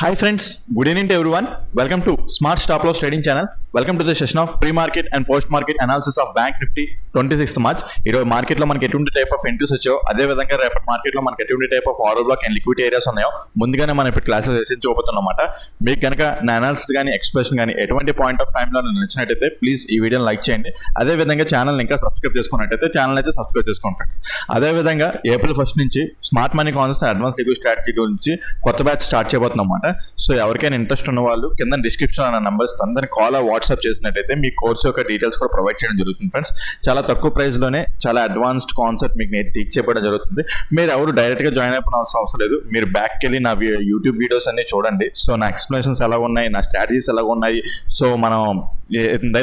Hi friends, good evening to everyone. Welcome to Smart Stop Loss Trading Channel. Welcome to the session of pre-market and post-market analysis of Bank Nifty 26th March. ఈరోజు మార్కెట్లో మనకి ఎటువంటి type of entries వచ్చాయో అదే విధంగా రేపటి మార్కెట్లో మనకి ఎటువంటి type of order black and liquidity areas ఉన్నాయో ముందుగానే మనం ఇప్పుడు క్లాస్లో చర్చించబోతున్నాం అన్నమాట. మీకు కనుక నా అనాలిసిస్ కానీ ఎక్స్ప్రెషన్ కానీ ఎటువంటి పాయింట్ ఆఫ్ టైంలో నచ్చినట్టయితే ప్లీజ్ ఈ వీడియోని లైక్ చేయండి. అదే విధంగా ఛానల్ ఇంకా సబ్స్క్రైబ్ చేసుకున్నట్టయితే ఛానల్ అయితే సబ్స్క్రైబ్ చేసుకోండి ఫ్రెండ్స్. అదే విధంగా ఏప్రిల్ 1 నుంచి smart money concept advance liquid strategy గురించి కొత్త బ్యాచ్ స్టార్ట్ చేయబోతున్నాం అన్నమాట. సో ఎవరికైనా ఇంట్రెస్ట్ ఉన్న వాళ్ళు కింద డిస్క్రిప్షన్ అన్న నంబర్స్ అందరినీ కాల్ వాట్సాప్ చేసినట్టయితే మీ కోర్స్ యొక్క డీటెయిల్స్ కూడా ప్రొవైడ్ చేయడం జరుగుతుంది ఫ్రెండ్స్. చాలా తక్కువ ప్రైస్ లోనే చాలా అడ్వాన్స్డ్ కాన్సెప్ట్ మీకు నేను టీచ్ చేయడం జరుగుతుంది. మీరు ఎవరు డైరెక్ట్ గా జాయిన్ అయిపోయిన అవసరం లేదు. మీరు బ్యాక్కి వెళ్ళి నా యూట్యూబ్ వీడియోస్ అన్ని చూడండి. సో నా ఎక్స్ప్లెనేషన్స్ ఎలా ఉన్నాయి, నా స్ట్రాటజీస్ ఎలా ఉన్నాయి, సో మనం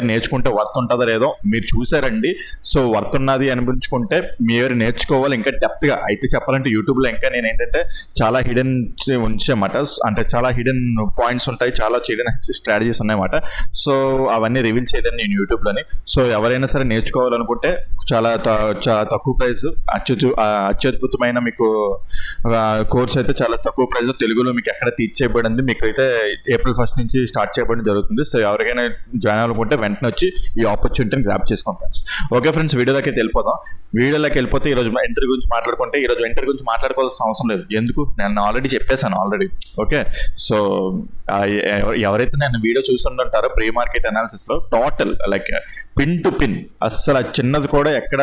నేర్చుకుంటే వర్త్ ఉంటుందో లేదో మీరు చూసారండి. సో వర్త్ ఉన్నది అనిపించుకుంటే మీరు నేర్చుకోవాలి ఇంకా డెప్త్ గా. అయితే చెప్పాలంటే యూట్యూబ్ లో ఇంకా నేను ఏంటంటే చాలా హిడెన్ ఉంచామాట, అంటే చాలా హిడెన్ పాయింట్స్ ఉంటాయి, చాలా హిడెన్ స్ట్రాటజీస్ ఉన్నాయన్నమాట. సో అవన్నీ రివీల్ చేయలేను నేను యూట్యూబ్ లోని. సో ఎవరైనా సరే నేర్చుకోవాలనుకుంటే చాలా తక్కువ ప్రైస్ అత్యద్భుతమైన మీకు కోర్స్ అయితే చాలా తక్కువ ప్రైస్ తెలుగులో మీకు ఎక్కడ టీచ్ చేయబడింది. మీకు అయితే ఏప్రిల్ 1 నుంచి స్టార్ట్ చేయబడి జరుగుతుంది. సో ఎవరికైనా జాయిన్ అవ్వాలనుకుంటే వెంటనే వచ్చి ఈ ఆపర్చునిటీని గ్రాప్ చేసుకోండి ఫ్రెండ్స్. ఓకే ఫ్రెండ్స్, వీడియోలోకి వెళ్ళిపోదాం. వీడియోలోకి వెళ్ళిపోతే ఈరోజు ఎంట్రీ గురించి మాట్లాడుకుంటే ఈరోజు ఎంట్రీ గురించి మాట్లాడుకోవాల్సిన అవసరం లేదు. ఎందుకు, నేను ఆల్రెడీ చెప్పేశాను ఆల్రెడీ. ఓకే, సో ఎవరైతే నేను వీడియో చూస్తుంటారో ప్రీ మార్కెట్ అనాలిసిస్ లో total like pin to pin అస్సలు చిన్నది కూడా ఎక్కడ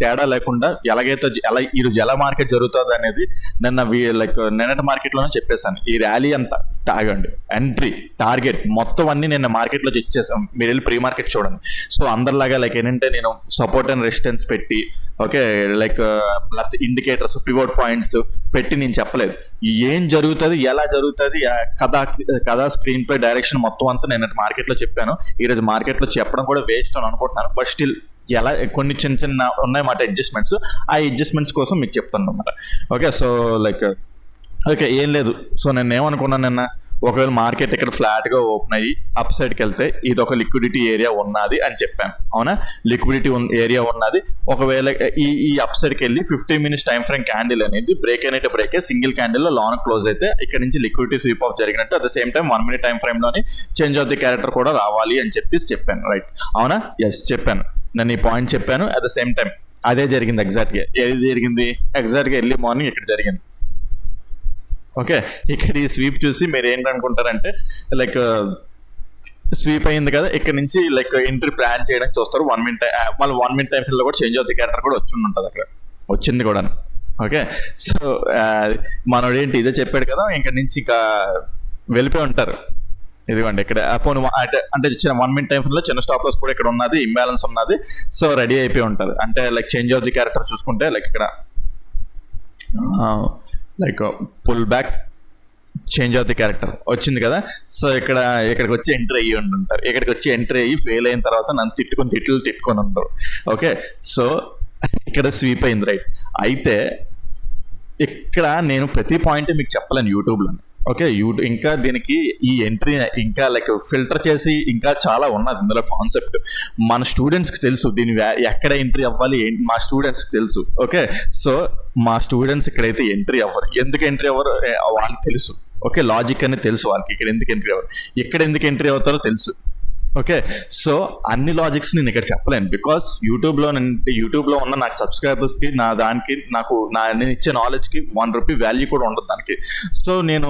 తేడా లేకుండా ఎలా ఈరోజు ఎలా మార్కెట్ జరుగుతుంది అనేది నిన్నటి మార్కెట్ లోనే చెప్పేశాను. ఈ ర్యాలీ అంతా తాగండి, ఎంట్రీ, టార్గెట్ మొత్తం అన్ని నేను మార్కెట్ లో చెక్ చేసాం. మీరు వెళ్ళి ప్రీ మార్కెట్ చూడండి. సో అందరిలాగా ఏంటంటే నేను సపోర్ట్ అండ్ రెసిస్టెన్స్ పెట్టి ఓకే లేకపోతే ఇండికేటర్స్, పివోట్ పాయింట్స్ పెట్టి నేను చెప్పలేదు. ఏం జరుగుతుంది, ఎలా జరుగుతుంది, కథా స్క్రీన్ పై డైరెక్షన్ మొత్తం అంతా నేను మార్కెట్ లో చెప్పాను. ఈరోజు మార్కెట్ లో చెప్పడం కూడా వేస్ట్ అని అనుకుంటున్నాను. బట్ స్టిల్ ఎలా కొన్ని చిన్న ఉన్నాయన్నమాట అడ్జస్ట్మెంట్స్. ఆ అడ్జస్ట్మెంట్స్ కోసం మీకు చెప్తాను అన్నమాట. ఓకే, సో ఓకే ఏం లేదు. సో నేను ఏమనుకున్నాను నిన్న, ఒకవేళ మార్కెట్ ఇక్కడ ఫ్లాట్ గా ఓపెన్ అయ్యి అప్ సైడ్కి వెళ్తే ఇది ఒక లిక్విడిటీ ఏరియా ఉన్నది అని చెప్పాను. అవునా, లిక్విడిటీ ఏరియా ఉన్నది. ఒకవేళ ఈ అప్ సైడ్కి వెళ్ళి 15 minutes టైం ఫ్రేమ్ క్యాండిల్ అనేది బ్రేక్ అయినట్టు బ్రేక్ సింగిల్ క్యాండిల్ లో లాంగ్ క్లోజ్ అయితే ఇక్కడ నుంచి లిక్విడిటీ స్వీప్ ఆఫ్ జరిగినట్టు, at the same time 1 minute time frame లోని చేంజ్ ఆఫ్ ది క్యారెక్టర్ కూడా రావాలి అని చెప్పాను. రైట్, అవునా, ఎస్ చెప్పాను. నేను ఈ పాయింట్ చెప్పాను. అట్ ద సేమ్ టైం అదే జరిగింది. ఎగ్జాక్ట్గా ఏది జరిగింది, ఎగ్జాక్ట్గా ఎర్లీ మార్నింగ్ ఇక్కడ జరిగింది. ఓకే, ఇక్కడ ఈ స్వీప్ చూసి మీరు ఏంటనుకుంటారంటే స్వీప్ అయింది కదా, ఇక్కడ నుంచి ఎంట్రీ ప్లాన్ చేయడానికి చూస్తారు. 1 minute మళ్ళీ 1 minute టైం ఫిల్ కూడా చేంజ్ ఆఫ్ ది క్యారెక్టర్ కూడా వచ్చి ఉంటుంది, అక్కడ వచ్చింది కూడా. ఓకే, సో మనోడు ఏంటి ఇదే చెప్పాడు కదా, ఇక్కడ నుంచి ఇంకా వెళ్ళిపోయి ఉంటారు. ఇదిగోండి ఇక్కడ అంటే 1 minute టైం ఫిల్ లో చిన్న స్టాప్ లాస్ కూడా ఇక్కడ ఉన్నది, ఇంబ్యాలెన్స్ ఉన్నది. సో రెడీ అయిపోయి ఉంటారు. అంటే చేంజ్ ఆఫ్ ది క్యారెక్టర్ చూసుకుంటే ఇక్కడ pull back change of the character వచ్చింది కదా. సో ఇక్కడికి వచ్చి ఎంట్రీ అయ్యి ఉంటారు. ఇక్కడికి వచ్చి ఎంట్రీ అయ్యి ఫెయిల్ అయిన తర్వాత నన్ను తిట్టుకొని ఉంటారు. ఓకే, సో ఇక్కడ స్వీప్ అయింది. రైట్, అయితే ఇక్కడ నేను ప్రతి పాయింట్ మీకు చెప్పలేను యూట్యూబ్లో. ఓకే, ఇంకా దీనికి ఈ ఎంట్రీ ఇంకా ఫిల్టర్ చేసి ఇంకా చాలా ఉన్నది ఇందులో కాన్సెప్ట్. మన స్టూడెంట్స్కి తెలుసు దీని ఎక్కడ ఎంట్రీ అవ్వాలి, మా స్టూడెంట్స్కి తెలుసు. ఓకే, సో మా స్టూడెంట్స్ ఇక్కడైతే ఎంట్రీ అవ్వరు. ఎందుకు ఎంట్రీ అవ్వరు వాళ్ళకి తెలుసు. ఓకే, లాజిక్ అనేది తెలుసు వాళ్ళకి. ఇక్కడ ఎందుకు ఎంట్రీ అవ్వరు, ఇక్కడ ఎందుకు ఎంట్రీ అవుతారో తెలుసు. ఓకే, సో అన్ని లాజిక్స్ నేను ఇక్కడ చెప్పలేను. బికాస్ యూట్యూబ్లో ఉన్న నాకు సబ్స్క్రైబర్స్కి నేను ఇచ్చే నాలెడ్జ్కి 1 రూపీ వాల్యూ కూడా ఉండదు దానికి. సో నేను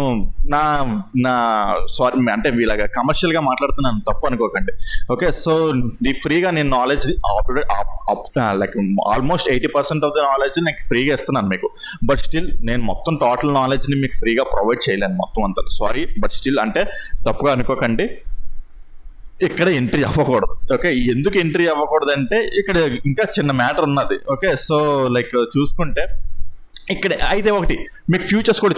సారీ అంటే వీళ్ళగా కమర్షియల్గా మాట్లాడుతున్నాను, తప్పు అనుకోకండి. ఓకే, సో ఫ్రీగా నేను knowledge almost 80% of the knowledge నాకు ఫ్రీగా ఇస్తున్నాను మీకు. బట్ స్టిల్ నేను మొత్తం టోటల్ నాలెడ్జ్ని మీకు ఫ్రీగా ప్రొవైడ్ చేయలేను మొత్తం అంతా. సారీ, బట్ స్టిల్ అంటే తప్పుగా అనుకోకండి. ఇక్కడ ఎంట్రీ అవ్వకూడదు. ఓకే, ఎందుకు ఎంట్రీ అవ్వకూడదు అంటే ఇక్కడ ఇంకా చిన్న మ్యాటర్ ఉన్నది. ఓకే, సో చూసుకుంటే ఇక్కడ అయితే ఒకటి మీకు ఫ్యూచర్స్ కూడా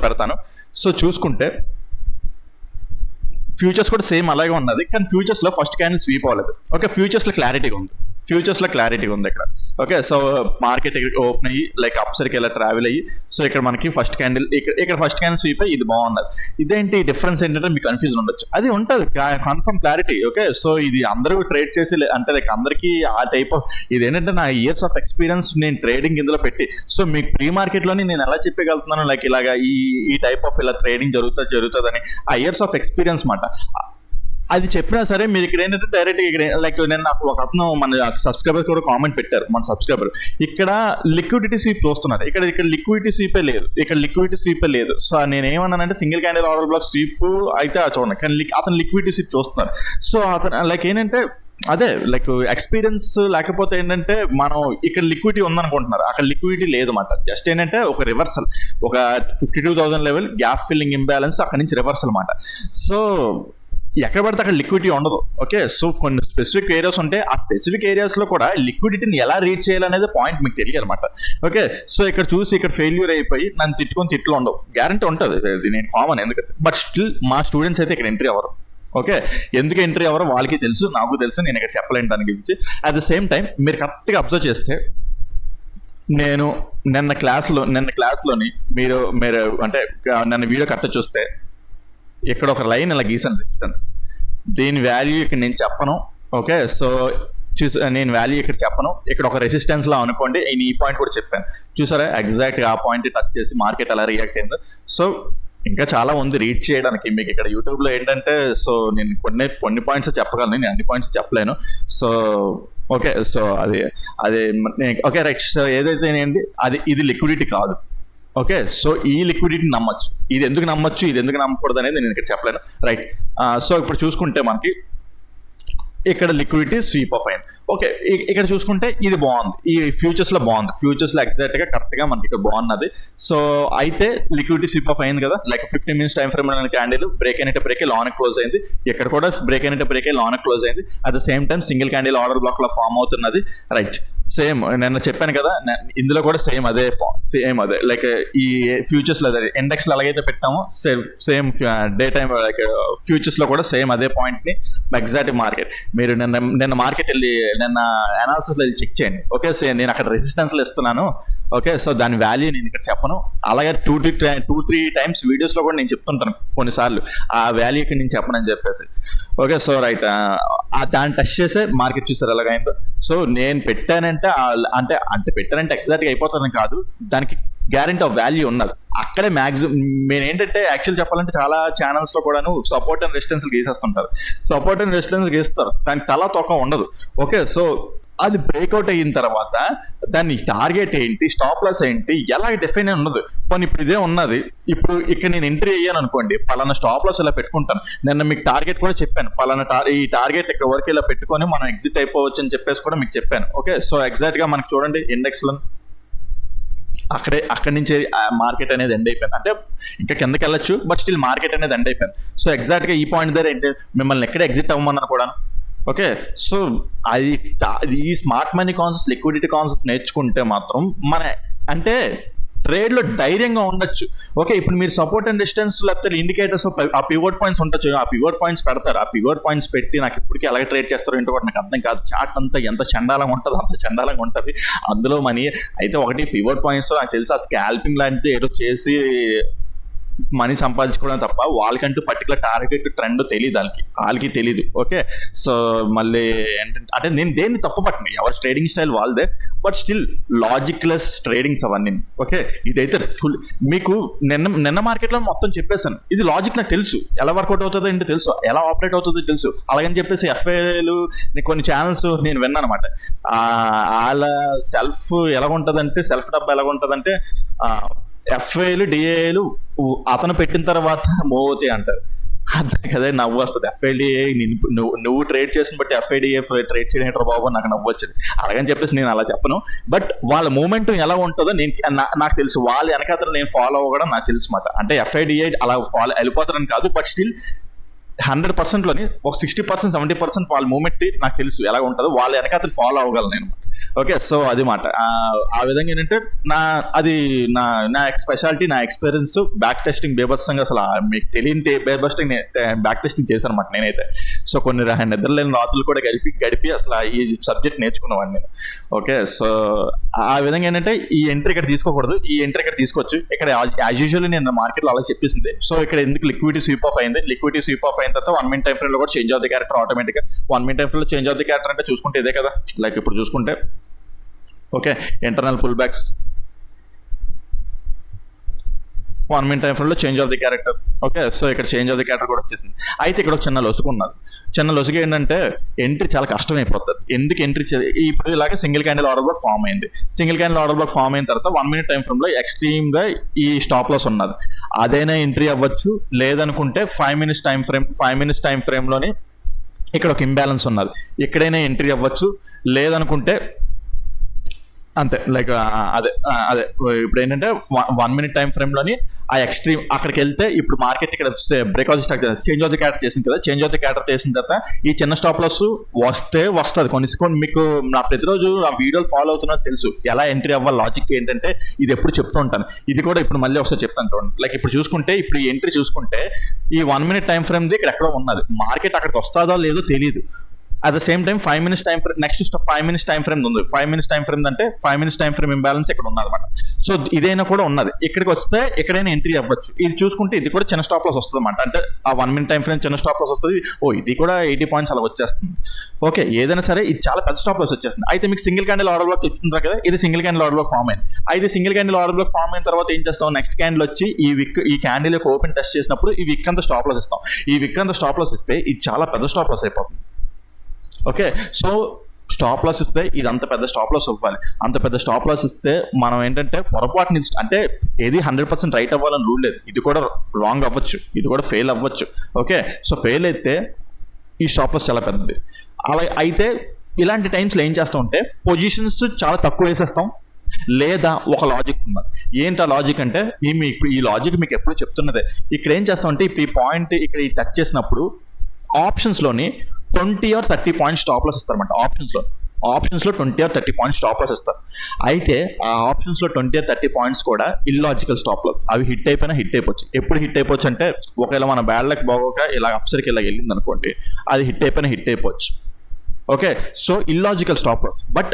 పెడతాను. సో చూసుకుంటే ఫ్యూచర్స్ కూడా సేమ్ అలాగే ఉన్నది, కానీ ఫ్యూచర్స్లో ఫస్ట్ క్యాండిల్ స్వీప్ అవ్వలేదు. ఓకే, ఫ్యూచర్స్లో క్లారిటీగా ఉంది. ఫ్యూచర్స్లో క్లారిటీ ఉంది ఇక్కడ. ఓకే, సో మార్కెట్ ఓపెన్ అయ్యి లైక్ అప్ సైడ్కి ఇలా ట్రావెల్ అయ్యి, సో ఇక్కడ మనకి ఫస్ట్ క్యాండిల్ ఇక్కడ ఫస్ట్ క్యాండిల్ స్వీప్ అయ్యి ఇది బాగున్నది. ఇదేంటి డిఫరెన్స్ ఏంటంటే మీకు కన్ఫ్యూజన్ ఉండొచ్చు, అది ఉంటుంది కన్ఫర్మ్ క్లారిటీ. ఓకే, సో ఇది అందరూ ట్రేడ్ చేసి అంటే లైక్ అందరికీ ఆ టైప్ ఆఫ్ ఇది ఏంటంటే నా ఇయర్స్ ఆఫ్ ఎక్స్పీరియన్స్ నేను ట్రేడింగ్ ఇందులో పెట్టి, సో మీకు ప్రీ మార్కెట్లోని నేను ఎలా చెప్పగలుగుతున్నాను లైక్ ఇలాగా ఈ టైప్ ఆఫ్ ఇలా ట్రేడింగ్ జరుగుతుందని ఆ ఇయర్స్ ఆఫ్ ఎక్స్పీరియన్స్ మాట. అది చెప్పినా సరే మీరు ఇక్కడ ఏంటంటే డైరెక్ట్ ఇక్కడ లైక్ నేను నాకు ఒక అతను మన సబ్స్క్రైబర్ కూడా కామెంట్ పెట్టారు, మన సబ్స్క్రైబర్ ఇక్కడ లిక్విడిటీ స్వీప్ చూస్తున్నారు, ఇక్కడ లిక్విడిటీ స్వీపే లేదు, ఇక్కడ లిక్విడిటీ స్వీపే లేదు. సో నేను ఏమన్నానంటే single candle order block sweep అయితే చూడండి, కానీ అతను లిక్విడిటీ స్వీప్ చూస్తున్నారు. సో అతను లైక్ ఏంటంటే అదే లైక్ ఎక్స్పీరియన్స్ లేకపోతే ఏంటంటే మనం ఇక్కడ లిక్విడిటీ ఉందనుకుంటున్నారు, అక్కడ లిక్విడిటీ లేదు అన్నమాట. జస్ట్ ఏంటంటే ఒక రివర్సల్, ఒక 52,000 లెవెల్ గ్యాప్ ఫిల్లింగ్ ఇంబ్యాలెన్స్, అక్కడి నుంచి రివర్సల్ అన్నమాట. సో ఎక్కడ పడితే అక్కడ లిక్విడిటీ ఉండదు. ఓకే, సో కొన్ని స్పెసిఫిక్ ఏరియాస్ ఉంటే ఆ స్పెసిఫిక్ ఏరియాస్లో కూడా లిక్విడిటీని ఎలా రీచ్ చేయాలనేది పాయింట్ మీకు తెలియదు అనమాట. ఓకే, సో ఇక్కడ చూసి ఇక్కడ ఫెయిల్యూర్ అయిపోయి నన్ను తిట్లు ఉండవు, గ్యారంటీ ఉంటుంది, ఇది నేను కామన్. ఎందుకంటే బట్ స్టిల్ మా స్టూడెంట్స్ అయితే ఇక్కడ ఎంట్రీ అవ్వరు. ఓకే, ఎందుకు ఎంట్రీ అవ్వరో వాళ్ళకి తెలుసు, నాకు తెలుసు, నేను ఇక్కడ చెప్పలేను దాని గురించి. అట్ ద సేమ్ టైం మీరు కరెక్ట్గా అబ్జర్వ్ చేస్తే నేను నిన్న క్లాస్లోని మీరు అంటే నన్ను వీడియో కరెక్ట్ చూస్తే ఇక్కడ ఒక లైన్ ఇలా గీసాను, రెసిస్టెన్స్. దీని వాల్యూ ఇక్కడ నేను చెప్పను. ఓకే, సో నేను వాల్యూ ఇక్కడ చెప్పను, ఇక్కడ ఒక రెసిస్టెన్స్ లా అనుకోండి. నేను ఈ పాయింట్ కూడా చెప్పాను, చూసారా ఎగ్జాక్ట్గా ఆ పాయింట్ టచ్ చేసి మార్కెట్ ఎలా రియాక్ట్ అయిందో. సో ఇంకా చాలా ఉంది రీచ్ చేయడానికి మీకు ఇక్కడ యూట్యూబ్లో ఏంటంటే. సో నేను కొన్ని పాయింట్స్ చెప్పగలను, నేను అన్ని పాయింట్స్ చెప్పలేను. సో ఓకే, సో అది ఓకే రైట్. సో ఏదైతే ఏంటి ఇది లిక్విడిటీ కాదు. ఓకే, సో ఈ లిక్విడిటీ నమ్మచ్చు, ఇది ఎందుకు నమ్మచ్చు, ఇది ఎందుకు నమ్మకూడదు అనేది నేను ఇక్కడ చెప్పలేను. రైట్, సో ఇప్పుడు చూసుకుంటే మనకి ఇక్కడ లిక్విడిటీ స్వీప్ ఆఫ్ అయింది. ఓకే, ఇక్కడ చూసుకుంటే ఇది బాగుంది, ఈ ఫ్యూచర్స్లో బాగుంది, ఫ్యూచర్స్లో ఎగ్జాక్ట్గా కరెక్ట్గా మనకి ఇక్కడ బాగున్నది. సో అయితే లిక్విడిటీ స్వీప్ ఆఫ్ అయింది కదా, like 15 minutes time frame candle break అయినట్టు బ్రేక్ లాన్ క్లోజ్ అయింది, ఇక్కడ కూడా బ్రేక్ అయినట్టు బ్రేక్ లాన్ క్లోజ్ అయింది. At the same time single candle order black లో ఫామ్ అవుతున్నది. రైట్, సేమ్ నిన్న చెప్పాను కదా, ఇందులో కూడా సేమ్ అదే లైక్ ఈ ఫ్యూచర్స్ లో ఇండెక్స్ లో ఎలాగైతే పెట్టామో same day time like futures లో కూడా సేమ్ అదే పాయింట్ ని ఎగ్జాక్ట్ మార్కెట్. మీరు నిన్న మార్కెట్ వెళ్ళి నిన్న అనాలిసిస్ లో చెక్ చేయండి. ఓకే, నేను అక్కడ రెసిస్టెన్స్ లో ఇస్తున్నాను. ఓకే, సో దాని వాల్యూ నేను ఇక్కడ చెప్పను, అలాగే 2-3 times వీడియోస్ లో కూడా నేను చెప్తుంటాను కొన్నిసార్లు ఆ వాల్యూ ఇక్కడ నేను చెప్పనని చెప్పేసి. ఓకే, సో రైట్, దాన్ని టచ్ చేసే మార్కెట్ చూసారు ఎలాగైందో. సో నేను పెట్టానంటే అంటే పెట్టానంటే ఎగ్జాక్ట్గా అయిపోతుందని కాదు, దానికి గ్యారెంటీ ఆఫ్ వాల్యూ ఉన్నది. అక్కడే మ్యాక్సిమం నేను ఏంటంటే యాక్చువల్ చెప్పాలంటే చాలా ఛానల్స్ లో కూడాను సపోర్ట్ అండ్ రెసిస్టెన్స్ గీసేస్తుంటారు, సపోర్ట్ అండ్ రెసిస్టెన్స్ గీస్తారు, దానికి తల తొక్క ఉండదు. ఓకే, సో అది బ్రేక్అవుట్ అయిన తర్వాత దాన్ని టార్గెట్ ఏంటి, స్టాప్ లాస్ ఏంటి, ఎలా డిఫైన్ అని ఉన్నది. కానీ ఇప్పుడు ఇదే ఉన్నది, ఇప్పుడు ఇక్కడ నేను ఎంట్రీ అయ్యాను అనుకోండి, పలానా స్టాప్ లాస్ ఇలా పెట్టుకుంటాను. నిన్న మీకు టార్గెట్ కూడా చెప్పాను, పలానా ఈ టార్గెట్ ఇక్కడ వరకు ఇలా పెట్టుకొని మనం ఎగ్జిట్ అయిపోవచ్చు అని చెప్పేసి కూడా మీకు చెప్పాను. ఓకే, సో ఎగ్జాక్ట్ గా మనకు చూడండి ఇండెక్స్లో అక్కడి నుంచి మార్కెట్ అనేది ఎండ్ అయిపోయింది. అంటే ఇంకా కిందకి వెళ్ళొచ్చు, బట్ స్టిల్ మార్కెట్ అనేది ఎండ్ అయిపోయింది. సో ఎగ్జాక్ట్గా ఈ పాయింట్ దగ్గర ఏంటి మిమ్మల్ని ఎక్కడ ఎగ్జిట్ అవ్వమన్నారు కూడా. ఓకే, సో ఈ smart money concepts, liquidity concepts నేర్చుకుంటే మాత్రం మన అంటే ట్రేడ్లో ధైర్యంగా ఉండొచ్చు. ఓకే, ఇప్పుడు మీరు సపోర్ట్ అండ్ రెసిస్టెన్స్ లేకపోతే ఇండికేటర్స్ ఆ పివోట్ పాయింట్స్ ఉండొచ్చు, ఆ పివోట్ పాయింట్స్ పెడతారు, ఆ పివోట్ పాయింట్స్ పెట్టి నాకు ఇప్పటికీ అలాగే ట్రేడ్ చేస్తారో ఏంటో కూడా నాకు అర్థం కాదు. చార్ట్ అంతా ఎంత చండాలంగా ఉంటుందో అంత చండాలంగా ఉంటుంది అందులో మనీ. అయితే ఒకటి పివోట్ పాయింట్స్ నాకు తెలిసి ఆ స్కాల్పింగ్ లాంటిది ఏదో చేసి మనీ సంపాదించుకోవడం తప్ప వాళ్ళకంటూ పర్టికులర్ టార్గెట్ ట్రెండ్ తెలియదు, వాళ్ళకి తెలియదు. ఓకే, సో మళ్ళీ ఏంటంటే అంటే నేను దేన్ని తప్పు పట్టను, ఎవరి ట్రేడింగ్ స్టైల్ వాళ్ళదే, బట్ స్టిల్ లాజిక్లెస్ ట్రేడింగ్స్ అవన్నీ. ఓకే, ఇదైతే ఫుల్ మీకు నిన్న మార్కెట్లో మొత్తం చెప్పేశాను, ఇది లాజిక్ నాకు తెలుసు, ఎలా వర్కౌట్ అవుతుందో ఏంటో తెలుసు, ఎలా ఆపరేట్ అవుతుందో తెలుసు. అలాగని చెప్పేసి ఎఫ్ఐలు కొన్ని ఛానల్స్ నేను విన్నాను అనమాట, వాళ్ళ సెల్ఫ్ ఎలాగుంటుందంటే సెల్ఫ్ డబ్బా ఎలాగుంటుందంటే ఎఫ్ఐలు డిఏలు అతను పెట్టిన తర్వాత మూవ్ అవుతాయి అంటారు. అర్థం కదా, నవ్వు వస్తుంది. ఎఫ్ఐడిఏ నువ్వు ట్రేడ్ చేసిన బట్టి ఎఫ్ఐడిఏ ట్రేడ్ చేయడం బాబు నాకు నవ్వు వచ్చింది. అలాగని చెప్పేసి నేను అలా చెప్పను, బట్ వాళ్ళ మూమెంట్ ఎలా ఉంటుందో నాకు తెలుసు, వాళ్ళ వెనకాతలు నేను ఫాలో అవ్వడం నాకు తెలుసు మాట. అంటే ఎఫ్ఐడిఏ అలా ఫాలో వెళ్ళిపోతారని కాదు, బట్ స్టిల్ 100%లోని ఒక 60%, 70% వాళ్ళ మూమెంట్ నాకు తెలుసు ఎలా ఉంటుందో, వాళ్ళ వెనకాతలు ఫాలో అవ్వగలను నేను. ఓకే, సో అది మాట. ఆ విధంగా ఏంటంటే అది నా నా స్పెషాలిటీ, నా ఎక్స్పీరియన్స్ బ్యాక్ టెస్టింగ్ బేబస్సంగా అసలు మీకు తెలియని బేబస్టింగ్ బ్యాక్ టెస్టింగ్ చేశాను అనమాట నేనైతే. సో కొన్ని నిద్రలేని రాత్రులు కూడా గడిపి అసలు ఈ సబ్జెక్ట్ నేర్చుకున్నవాడిని నేను. ఓకే, సో ఆ విధంగా ఏంటంటే ఈ ఎంట్రీ ఇక్కడ తీసుకోకూడదు, ఈ ఎంట్రీ ఇక్కడ తీసుకోవచ్చు. ఇక్కడ యాజ్ యూజువల్లీ నేను మార్కెట్లో అలా చెప్పేసింది. సో ఇక్కడ ఎందుకు లిక్విడిటీ స్వీప్ ఆఫ్ అయింది, లిక్విడిటీ స్వీప్ ఆఫ్ అయిన తర్వాత 1 minute టైం ఫ్రేమ్ లో కూడా చేంజ్ అవుతుంది క్యారెక్టర్ ఆటోమేటిక్గా. 1 minute టైం ఫ్రేమ్ లో చేంజ్ అవుతుంది క్యారెక్టర్ అంటే చూసుకుంటే ఇదే కదా. లైక్ ఇప్పుడు చూసుకుంటే okay, internal pull backs 1 minute time frame లో change of the character. Okay, so ఇక్కడ చేంజ్ ఆఫ్ ది క్యారెక్టర్ కూడా వచ్చేసింది. అయితే ఇక్కడ ఒక చిన్న లొసుగు ఉన్నది. చిన్న లొసుగు ఏంటంటే ఎంట్రీ చాలా కష్టమైపోతుంది. ఎందుకు ఎంట్రీ ఇప్పుడు ఇలాగే single candle order block form అయింది. Single candle order block form అయిన తర్వాత 1 minute టైం ఫ్రేమ్ లో ఎక్స్ట్రీమ్ గా ఈ స్టాప్ లాస్ ఉన్నది. అదైనా ఎంట్రీ అవ్వచ్చు, లేదనుకుంటే 5 minutes టైం ఫ్రేమ్ లోని ఇక్కడ ఒక ఇంబ్యాలెన్స్ ఉన్నది, ఇక్కడైనా ఎంట్రీ అవ్వచ్చు, లేదనుకుంటే అంతే. లైక్ అదే ఇప్పుడు ఏంటంటే 1 minute టైం ఫ్రేమ్ లోని ఆ ఎక్స్ట్రీమ్ అక్కడికి వెళ్తే ఇప్పుడు మార్కెట్ ఇక్కడ breakout stock change of the character చేసింది కదా. చేంజ్ ఆఫ్ ది క్యారెక్టర్ చేసిన తర్వాత ఈ చిన్న స్టాప్ లాస్ వస్తుంది కొన్ని. మీకు నా ప్రతిరోజు ఆ వీడియోలు ఫాలో అవుతున్నది తెలుసు, ఎలా ఎంట్రీ అవ్వాలి, లాజిక్ ఏంటంటే ఇది ఎప్పుడు చెప్తూ ఉంటాను. ఇది కూడా ఇప్పుడు మళ్ళీ ఒకసారి చెప్తాను చూడండి. లైక్ ఇప్పుడు చూసుకుంటే ఇప్పుడు ఈ ఎంట్రీ చూసుకుంటే ఈ 1 minute టైం ఫ్రేమ్ది ఇక్కడ ఎక్కడో ఉన్నది, మార్కెట్ అక్కడికి వస్తుందో లేదో తెలియదు. At the same time 5 minutes time frame, next 5 minutes time frame ఉంది. 5 minutes టైం ఫ్రేమ్ అంటే 5 minutes టైం ఫ్రేమ్ ఇంబ్యాలెన్స్ ఇక్కడ ఉన్నదన్నమాట. సో ఇదైనా కూడా ఉన్నది, ఇక్కడికి వస్తే ఎక్కడైనా ఎంట్రీ అవ్వచ్చు. ఇది చూసుకుంటే ఇది కూడా చిన్న స్టాప్ లాస్ వస్తుంది అనమాట. అంటే ఆ 1 minute టైం ఫ్రేమ్ చిన్న స్టాప్ లాస్ వస్తుంది. ఇది కూడా 80 points అలా వచ్చేస్తుంది. ఓకే, ఏదైనా సరే ఇది చాలా పెద్ద స్టాప్ లాస్ వచ్చేస్తుంది. అయితే మీకు సింగిల్ క్యాండిల్ ఆర్డర్ బ్లాక్ చెప్తుంటారు కదా, ఇది single candle order block form అయింది. అయితే single candle order block form అయిన తర్వాత ఏం చేస్తాం, నెక్స్ట్ క్యాండిల్ వచ్చి ఈ క్యాండిల్ యొక్క ఓపెన్ టెస్ట్ చేసినప్పుడు ఈ విక్ అంతా స్టాప్ లాస్ ఇస్తాం. ఈ విక్ అంతా స్టాప్ లాస్ ఇస్తే ఇది చాలా పెద్ద స్టాప్ లాస్ అయిపోతుంది. ఓకే, సో స్టాప్ లాస్ ఇస్తే ఇది అంత పెద్ద స్టాప్ లాస్ ఇవ్వాలి. అంత పెద్ద స్టాప్ లాస్ ఇస్తే మనం ఏంటంటే పొరపాటుని అంటే ఏది 100% రైట్ అవ్వాలని రూల్ లేదు. ఇది కూడా రాంగ్ అవ్వచ్చు, ఇది కూడా ఫెయిల్ అవ్వచ్చు. ఓకే, సో ఫెయిల్ అయితే ఈ స్టాప్ లాస్ చాలా పెద్దది. అలా అయితే ఇలాంటి టైమ్స్లో ఏం చేస్తాం అంటే పొజిషన్స్ చాలా తక్కువ వేసేస్తాం, లేదా ఒక లాజిక్ ఉన్నది. ఏంటి ఆ లాజిక్ అంటే ఈ లాజిక్ మీకు ఎప్పుడు చెప్తున్నదే. ఇక్కడ ఏం చేస్తామంటే ఇప్పుడు ఈ పాయింట్ ఇక్కడ ఈ టచ్ చేసినప్పుడు ఆప్షన్స్లోని 20 or 30 points స్టాప్ లాస్ ఇస్తారన్నమాట. ఆప్షన్స్లో 20 or 30 points స్టాప్ లాస్ ఇస్తారు. అయితే ఆ ఆప్షన్స్లో 20 or 30 points కూడా ఇల్లాజికల్ స్టాప్ లాస్. అవి హిట్ అయిపోవచ్చు. ఎప్పుడు హిట్ అయిపోవచ్చు అంటే ఒకవేళ మన బ్యాడ్ లక్ బాగోక ఇలా అప్సరికి ఇలా వెళ్ళింది అనుకోండి, అది హిట్ అయిపోవచ్చు. Okay, so illogical stop loss. But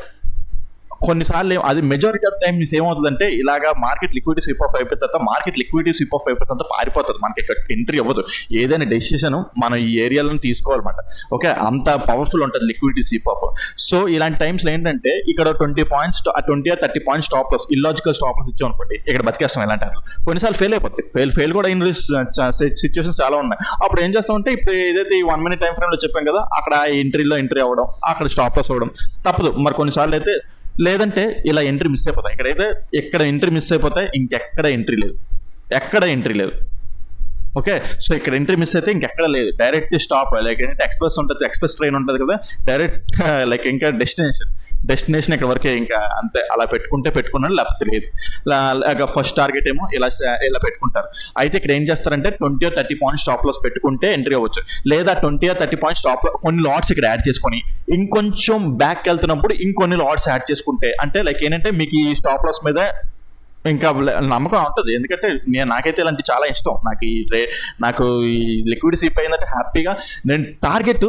కొన్నిసార్లు అది మెజారిటీ ఆఫ్ టైమ్స్ ఏమవుతుందంటే ఇలాగా మార్కెట్ లిక్విడిటీ స్విప్ ఆఫ్ అయిపోయిన తర్వాత పారిపోతుంది, మనకి ఇక్కడ ఎంట్రీ అవ్వదు. ఏదైనా డెసిషన్ మనం ఈ ఏరియాలను తీసుకోవాలన్నమాట. ఓకే, అంత పవర్ఫుల్ ఉంటుంది లిక్విడిటీ స్విప్ ఆఫ్. సో ఇలాంటి టైమ్స్లో ఏంటంటే ఇక్కడ 20 points 20 or 30 points stop loss, illogical stop loss ఇచ్చాం అనుకోండి, ఇక్కడ బతికేస్తాం. ఇలాంటి కొన్నిసార్లు ఫెయిల్ అయిపోతుంది. ఫెయిల్ కూడా ఇన్ సిచ్యువేషన్స్ చాలా ఉన్నాయి. అప్పుడు ఏం చేస్తామంటే ఇప్పుడు ఏదైతే ఈ 1 minute టైం ఫ్రేమ్లో చెప్పాం కదా, అక్కడ ఎంట్రీ అవ్వడం, అక్కడ స్టాప్ లాస్ అవ్వడం తప్పదు. మరి కొన్నిసార్లు అయితే లేదంటే ఇలా ఎంట్రీ మిస్ అయిపోతాయి. ఎక్కడ ఎంట్రీ మిస్ అయిపోతాయి, ఇంకెక్కడ ఎంట్రీ లేదు. ఓకే, సో ఇక్కడ ఎంట్రీ మిస్ అయితే ఇంకెక్కడ లేదు, డైరెక్ట్ స్టాప్. లైక్ ఏంటంటే ఎక్స్ప్రెస్ ట్రైన్ ఉంటుంది కదా, డైరెక్ట్ లైక్ ఇంకా డెస్టినేషన్ ఇక్కడ వరకే, ఇంకా అంతే. అలా పెట్టుకున్నాడు, లేకపోతే లేదు. ఫస్ట్ టార్గెట్ ఏమో ఇలా పెట్టుకుంటారు. అయితే ఇక్కడ ఏం చేస్తారంటే 20 or 30 points స్టాప్ లాస్ పెట్టుకుంటే ఎంట్రీ అవ్వచ్చు, లేదా 20 or 30 points స్టాప్ కొన్ని లాట్స్ ఇక్కడ యాడ్ చేసుకొని ఇంకొంచెం బ్యాక్ వెళ్తున్నప్పుడు ఇంకొన్ని లాట్స్ యాడ్ చేసుకుంటే, అంటే లైక్ ఏంటంటే మీకు ఈ స్టాప్ లాస్ మీద ఇంకా నమ్మకం ఉంటుంది. ఎందుకంటే నాకైతే ఇలాంటి చాలా ఇష్టం. నాకు ఈ లిక్విడ్ స్విప్ అయిందంటే హ్యాపీగా నేను టార్గెట్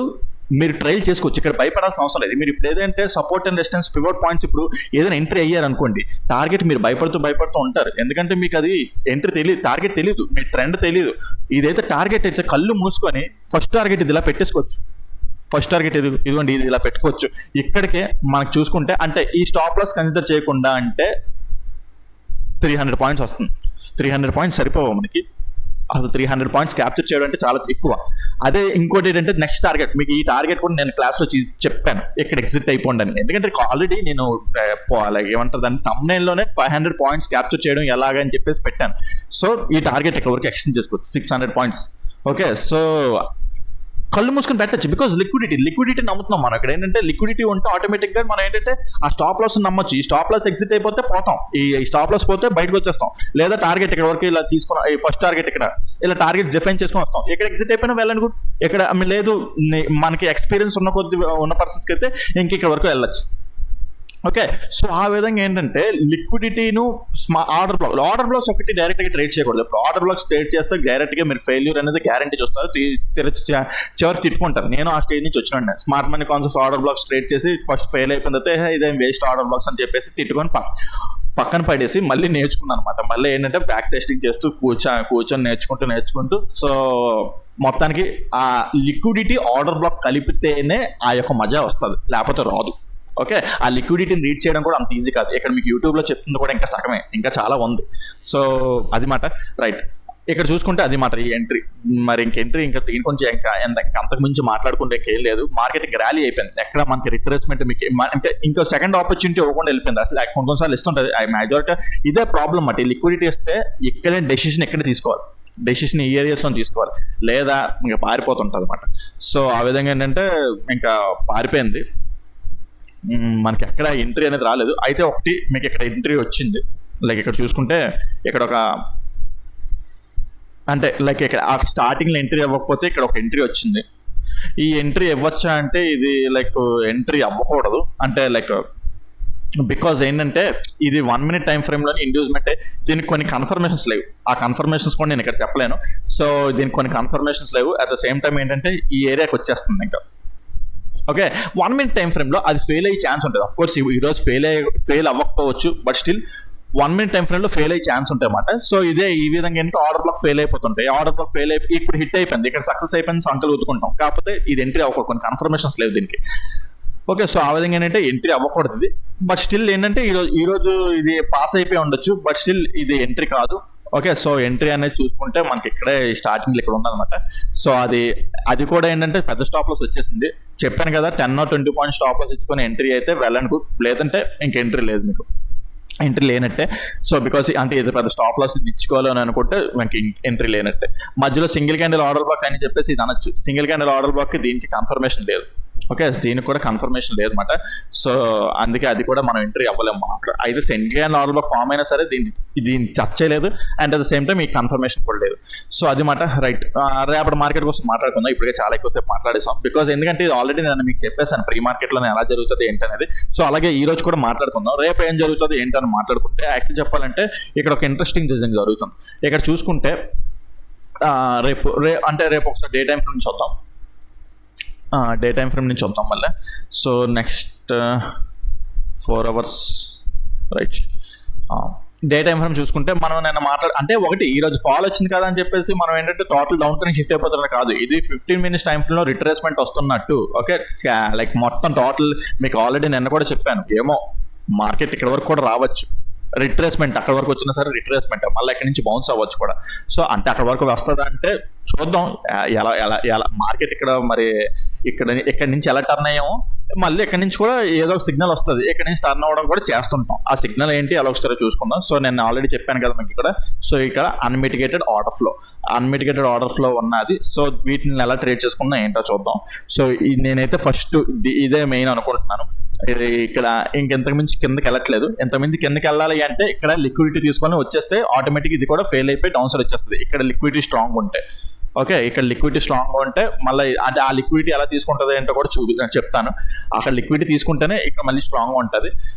మీరు ట్రైల్ చేసుకోవచ్చు. ఇక్కడ భయపడాల్సిన అవసరం లేదు. మీరు ఇప్పుడు ఏదంటే support and resistance pivot points ఇప్పుడు ఏదైనా ఎంట్రీ అయ్యారనుకోండి, టార్గెట్ మీరు భయపడుతూ ఉంటారు. ఎందుకంటే మీకు అది ఎంట్రీ తెలియదు, టార్గెట్ తెలియదు, మీ ట్రెండ్ తెలియదు. ఇదైతే టార్గెట్ అయితే కళ్ళు మూసుకొని ఫస్ట్ టార్గెట్ ఇది ఇలా పెట్టేసుకోవచ్చు. ఫస్ట్ టార్గెట్ ఇదిగోండి, ఇది ఇలా పెట్టుకోవచ్చు. ఇక్కడికే మనకు చూసుకుంటే అంటే ఈ స్టాప్ లాస్ కన్సిడర్ చేయకుండా అంటే 300 points వస్తుంది. 300 points సరిపోవు మనకి. అసలు 300 points క్యాప్చర్ చేయడం అంటే చాలా ఎక్కువ. అదే ఇంకోటి ఏంటంటే నెక్స్ట్ టార్గెట్, మీకు ఈ టార్గెట్ కూడా నేను క్లాస్లో చెప్పాను, ఇక్కడ ఎగ్జిట్ అయిపోండి అని. ఎందుకంటే ఆల్రెడీ నేను ఏమంటారు దాన్ని thumbnailలోనే 500 points క్యాప్చర్ చేయడం ఎలాగని చెప్పేసి పెట్టాను. సో ఈ టార్గెట్ ఇక్కడ వరకు ఎక్స్టెండ్ చేసుకోవచ్చు, 600 points. ఓకే, సో కళ్ళు మూసుకొని పెట్టచ్చు. బికాజ్ లిక్విడిటీ నమ్ముతున్నాం మనం. ఇక్కడ ఏంటంటే లిక్విడిటీ ఉంటే ఆటోమేటిక్గా మనం ఏంటంటే ఆ స్టాప్ లాస్ నమ్మచ్చు. ఈ స్టాప్ లాస్ ఎగ్జిట్ అయిపోతే పోతాం, ఈ స్టాప్ లాస్ పోతే బయటకు వచ్చేస్తాం. లేదా టార్గెట్ ఇక్కడ వరకు ఇలా తీసుకున్న ఈ ఫస్ట్ టార్గెట్ ఇక్కడ ఇలా టార్గెట్ డిఫైన్ చేసుకొని వస్తాం. ఇక్కడ ఎగ్జిట్ అయిపోయినా వెళ్ళను ఇక్కడ లేదు, మనకి ఎక్స్పీరియన్స్ ఉన్న పర్సన్స్కి అయితే ఇంక ఇక్కడ వరకు వెళ్ళచ్చు. ఓకే, సో ఆ విధంగా ఏంటంటే లిక్విడిటీను ఆర్డర్ బ్లాక్స్ ఒకటి డైరెక్ట్గా ట్రేడ్ చేయకూడదు. ఇప్పుడు ఆర్డర్ బ్లాక్స్ ట్రేడ్ చేస్తే డైరెక్ట్గా మీరు ఫెయిల్యూర్ అనేది గ్యారంటీ చూస్తారు, చివరికి తిట్టుకుంటారు. నేను ఆ స్టేజ్ నుంచి వచ్చినాను. Smart money concepts order blocks trade చేసి ఫస్ట్ ఫెయిల్ అయిపోయిన తర్వాత ఇదేం వేస్ట్ ఆర్డర్ బ్లాక్స్ అని చెప్పేసి తిట్టుకొని పక్కన పడేసి మళ్ళీ నేర్చుకున్నాను అనమాట. మళ్ళీ ఏంటంటే బ్యాక్ టెస్టింగ్ చేస్తూ కూర్చొని నేర్చుకుంటూ సో మొత్తానికి ఆ లిక్విడిటీ ఆర్డర్ బ్లాక్ కలిపితేనే ఆ యొక్క మజా వస్తుంది, లేకపోతే రాదు. ఓకే, ఆ లిక్విడిటీని రీడ్ చేయడం కూడా అంత ఈజీ కాదు. ఇక్కడ మీకు యూట్యూబ్లో చెప్తుంది కూడా ఇంకా సగమే, ఇంకా చాలా ఉంది. సో అది మాట రైట్. ఇక్కడ చూసుకుంటే అది మాట ఈ ఎంట్రీ. మరి ఇంకా దీని కొంచెం ఇంకా అంతకు మించి మాట్లాడుకుంటే ఏం లేదు. మార్కెట్ ర్యాలీ అయిపోయింది, ఎక్కడ మనకి రిట్రేస్మెంట్ మీకు అంటే ఇంకో సెకండ్ ఆపర్చునిటీ ఇవ్వకుండా వెళ్ళిపోయింది. అసలు కొన్నిసార్లు ఇస్తుంటుంది మెజారిటీ. ఇదే ప్రాబ్లం అన్నమాట. ఈ లిక్విడిటీ ఇస్తే ఇక్కడే డెసిషన్ ఎక్కడ తీసుకోవాలి, డెసిషన్ ఈ ఏరియాస్లో తీసుకోవాలి, లేదా ఇంకా పారిపోతుంటుంది అనమాట. సో ఆ విధంగా ఏంటంటే ఇంకా పారిపోయింది, మనకి ఎక్కడ ఎంట్రీ అనేది రాలేదు. అయితే ఒకటి మీకు ఇక్కడ ఎంట్రీ వచ్చింది. లైక్ ఇక్కడ చూసుకుంటే ఇక్కడ ఒక అంటే లైక్ ఇక్కడ స్టార్టింగ్లో ఎంట్రీ అవ్వకపోతే ఇక్కడ ఒక ఎంట్రీ వచ్చింది. ఈ ఎంట్రీ ఇవ్వచ్చా అంటే ఇది లైక్ ఎంట్రీ అవ్వకూడదు. అంటే లైక్ బికాజ్ ఏంటంటే ఇది 1 minute టైం ఫ్రేమ్లోని ఇండ్యూస్మెంట్. దీనికి కొన్ని కన్ఫర్మేషన్స్ లేవు. ఆ కన్ఫర్మేషన్స్ కూడా నేను ఇక్కడ చెప్పలేను. సో దీనికి కొన్ని కన్ఫర్మేషన్స్ లేవు. అట్ ద సేమ్ టైం ఏంటంటే ఈ ఏరియాకి వచ్చేస్తుంది ఇంకా. ఓకే, 1 minute టైం ఫ్రేమ్లో అది ఫెయిల్ అయ్యే ఛాన్స్ ఉంటుంది. అఫ్ కోర్స్ ఈరోజు ఫెయిల్ అవ్వకపోవచ్చు, బట్ స్టిల్ 1 minute టైం ఫ్రేమ్లో ఫెయిల్ అయ్యే ఛాన్స్ ఉంటాయి అన్నమాట. సో ఇదే ఈ విధంగా ఏంటంటే ఆర్డర్ బ్లాక్ ఫెయిల్ అయిపోతుంటాయి. ఆర్డర్ బ్లాక్ ఫెయిల్ అయిపోయి ఇప్పుడు హిట్ అయిపోయింది, ఇక్కడ సక్సెస్ అయిపోయింది, సంకలు ఊదుకుంటాం. కాకపోతే ఇది ఎంట్రీ అవ్వకూడదు, కొన్ని కన్ఫర్మేషన్స్ లేవు దీనికి. ఓకే, సో ఆ విధంగా ఏంటంటే ఎంట్రీ అవ్వకూడదు ఇది. బట్ స్టిల్ ఏంటంటే ఈరోజు ఇది పాస్ అయిపోయి ఉండొచ్చు, బట్ స్టిల్ ఇది ఎంట్రీ కాదు. ఓకే, సో ఎంట్రీ అనేది చూసుకుంటే మనకి ఇక్కడే స్టార్టింగ్లో ఇక్కడ ఉన్నదన్నమాట. సో అది కూడా ఏంటంటే పెద్ద స్టాప్ లాస్ వచ్చేసింది. చెప్పాను కదా 10 or 20 పాయింట్ స్టాప్ లాస్ ఇచ్చుకొని ఎంట్రీ అయితే వెల్ అండ్ గుడ్, లేదంటే ఇంక ఎంట్రీ లేదు, మీకు ఎంట్రీ లేనట్టే. సో బికాస్ అంటే ఇది పెద్ద స్టాప్ లాస్ ఇచ్చుకోవాలి అని అనుకుంటే మనకి ఎంట్రీ లేనట్టే. మధ్యలో సింగిల్ క్యాండిల్ ఆర్డర్ బ్లాక్ అని చెప్పేసి ఇది అనొచ్చు. సింగిల్ క్యాండిల్ ఆర్డర్ బ్లాక్కి దీనికి కన్ఫర్మేషన్ లేదు. ఓకే, దీనికి కూడా కన్ఫర్మేషన్ లేదన్నమాట. సో అందుకే అది కూడా మనం ఎంట్రీ అవ్వలేము అక్కడ. అయితే single candle order block form అయినా సరే దీన్ని టచ్ చేయలేదు, and at the same time ఈ కన్ఫర్మేషన్ కూడా లేదు. సో అది మాట రైట్. రేపటి మార్కెట్ కోసం మాట్లాడుకుందాం. ఇప్పటికే చాలా ఎక్కువసేపు మాట్లాడేసాం, బికాజ్ ఎందుకంటే ఇది ఆల్రెడీ నేను మీకు చెప్పేసాను ప్రీ మార్కెట్లో ఎలా జరుగుతుంది ఏంటనేది. సో అలాగే ఈ రోజు కూడా మాట్లాడుకుందాం. రేపు ఏం జరుగుతుంది ఏంటని మాట్లాడుకుంటే యాక్చువల్లీ చెప్పాలంటే ఇక్కడ ఒక ఇంట్రెస్టింగ్ జరుగుతుంది. ఇక్కడ చూసుకుంటే రేపు ఒకసారి డే టైం నుంచి వద్దాం. డే టైం ఫ్రేమ్ నుంచి వద్దాం మళ్ళీ. So next 4 hours right. Day time frame చూసుకుంటే మనం నేను అంటే ఒకటి ఈరోజు ఫాల్ వచ్చింది కదా అని చెప్పేసి మనం ఏంటంటే టోటల్ డౌన్ ట్రెండ్ షిఫ్ట్ అయిపోతున్నారు కాదు. ఇది 15 minutes టైం ఫ్రేమ్లో రిట్రేస్మెంట్ వస్తున్నట్టు. ఓకే, లైక్ మొత్తం టోటల్ మీకు ఆల్రెడీ నిన్న కూడా చెప్పాను, ఏమో మార్కెట్ ఇక్కడ వరకు కూడా రావచ్చు, రిట్రేస్మెంట్ అక్కడ వరకు వచ్చినా సరే రిట్రేస్మెంట్ మళ్ళీ ఎక్కడి నుంచి బౌన్స్ అవ్వచ్చు కూడా. సో అంటే అక్కడ వరకు వస్తుందా అంటే చూద్దాం ఎలా మార్కెట్ ఇక్కడ మరి ఇక్కడ నుంచి ఎలా టర్న్ అయ్యామో మళ్ళీ ఎక్కడి నుంచి కూడా ఏదో సిగ్నల్ వస్తుంది, ఎక్కడి నుంచి టర్న్ అవ్వడం కూడా చేస్తుంటాం. ఆ సిగ్నల్ ఏంటి ఎలా వస్తారో చూసుకుందాం. సో నేను ఆల్రెడీ చెప్పాను కదా మీకు ఇక్కడ. సో ఇక్కడ అన్మిటిగేటెడ్ ఆర్డర్ ఫ్లో ఉన్నది. సో వీటిని ఎలా ట్రేడ్ చేసుకున్నా ఏంటో చూద్దాం. సో నేనైతే ఫస్ట్ ఇదే మెయిన్ అనుకుంటున్నాను. ఇక్కడ ఇంకెంతకు మించి కిందకి వెళ్ళట్లేదు. ఎంతమంది కిందకి వెళ్ళాలి అంటే ఇక్కడ లిక్విడిటీ తీసుకొని వచ్చేస్తే ఆటోమేటిక్ ఇది కూడా ఫెయిల్ అయిపోయి డౌన్ సైడ్ వచ్చేస్తుంది. ఇక్కడ లిక్విడిటీ స్ట్రాంగ్ ఉంటే. ఓకే, ఇక్కడ లిక్విడిటీ స్ట్రాంగ్ ఉంటే మళ్ళీ అంటే ఆ లిక్విడిటీ ఎలా తీసుకుంటుంది ఏంటో కూడా చెప్తాను. అక్కడ లిక్విడిటీ తీసుకుంటేనే ఇక్కడ మళ్ళీ స్ట్రాంగ్ ఉంటుంది,